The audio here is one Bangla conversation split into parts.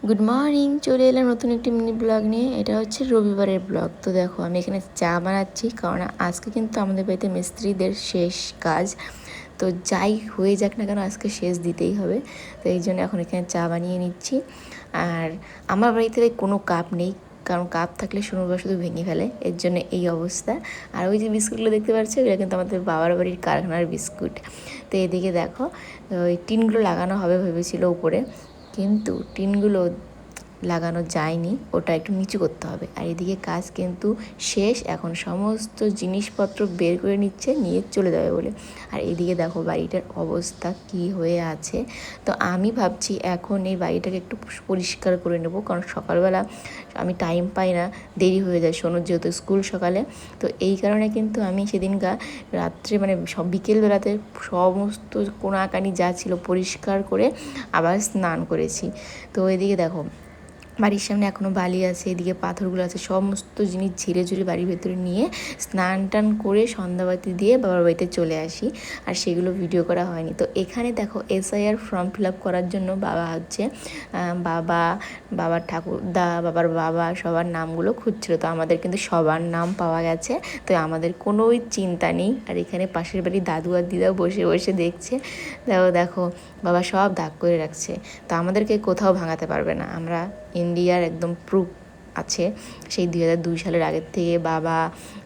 গুড মর্নিং, চলে এলাম নতুন একটি মিনি ব্লগ নিয়ে। এটা হচ্ছে রবিবারের ব্লগ। তো দেখো আমি এখানে চা বানাচ্ছি, কারণ আজকে কিন্তু আমাদের বাড়িতে মিস্ত্রিদের শেষ কাজ। তো যাই হয়ে যাক না কেন আজকে শেষ দিতেই হবে। তো এই জন্য এখন এখানে চা বানিয়ে নিচ্ছি। আর আমার বাড়িতে কোনো কাপ নেই, কারণ কাপ থাকলে শুনুবা শুধু ভেঙে ফেলে, এর জন্য এই অবস্থা। আর ওই যে বিস্কুটগুলো দেখতে পাচ্ছ, এগুলো কিন্তু আমাদের বাবার বাড়ির কারখানার বিস্কুট। তো এদিকে দেখো ওই টিনগুলো লাগানো হবে ভেবেছিল উপরে, কিন্তু টিনগুলো লাগানো যায়নি, ওটা একটু নিচু করতে হবে। আর এদিকে কাজ কিন্তু শেষ, এখন সমস্ত জিনিসপত্র বের করে নিচ্ছে, নিয়ে চলে যাবে বলে। আর এদিকে দেখো বাড়িটার অবস্থা কি হয়ে আছে। তো আমি ভাবছি এখন এই বাড়িটাকে একটু পরিষ্কার করে নেব, কারণ সকালবেলা আমি টাইম পাই না, দেরি হয়ে যায় সোনুর যেহেতু স্কুল সকালে। তো এই কারণে কিন্তু আমি সেদিনকার রাত্রে মানে সব বিকেলবেলাতে সমস্ত কোনাকানি যা ছিল পরিষ্কার করে আবার স্নান করেছি। তো এদিকে দেখো বাড়ির সামনে এখনও বালি আছে, এদিকে পাথরগুলো আছে, সমস্ত জিনিস ঝেড়ে ঝুড়ে বাড়ির ভেতরে নিয়ে স্নান টান করে সন্ধ্যাবাতি দিয়ে বাবার বাড়িতে চলে আসি। আর সেগুলো ভিডিও করা হয়নি। তো এখানে দেখো SIR ফর্ম ফিল আপ করার জন্য বাবা হচ্ছে বাবার ঠাকুরদা, বাবার বাবা সবার নামগুলো খুঁজছিল। তো আমাদের কিন্তু সবার নাম পাওয়া গেছে, তো আমাদের কোনোই চিন্তা নেই। আর এখানে পাশের বাড়ির দাদু আর দিদাও বসে বসে দেখছে। দেখো বাবা সব দাগ করে রাখছে, তো আমাদেরকে কোথাও ভাঙাতে পারবে না। আমরা ইন্ডিয়ার একদম প্রুফ আছে, সেই 2002 সালের আগের থেকে বাবা,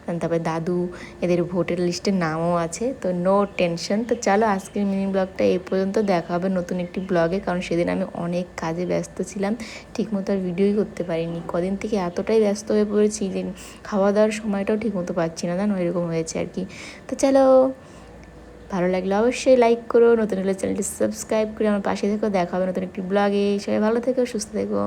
তারপরে দাদু, এদের ভোটার লিস্টের নামও আছে। তো নো টেনশন। তো চলো আজকের মিনি ব্লগটা এই পর্যন্ত, দেখা হবে নতুন একটি ব্লগে, কারণ সেদিন আমি অনেক কাজে ব্যস্ত ছিলাম, ঠিকমতো আর ভিডিওই করতে পারিনি। কদিন থেকে এতটাই ব্যস্ত হয়ে পড়েছি যে খাওয়া দাওয়ার সময়টাও ঠিকমতো পাচ্ছি না, জানো এরকম হয়েছে আর কি। তো চলো, ভালো লাগলে অবশ্যই লাইক করো, নতুন হলে চ্যানেলটি সাবস্ক্রাইব করে আমার পাশে থেকো। দেখা হবে নতুন একটি ব্লগে। সবাই ভালো থেকো, সুস্থ থেকো।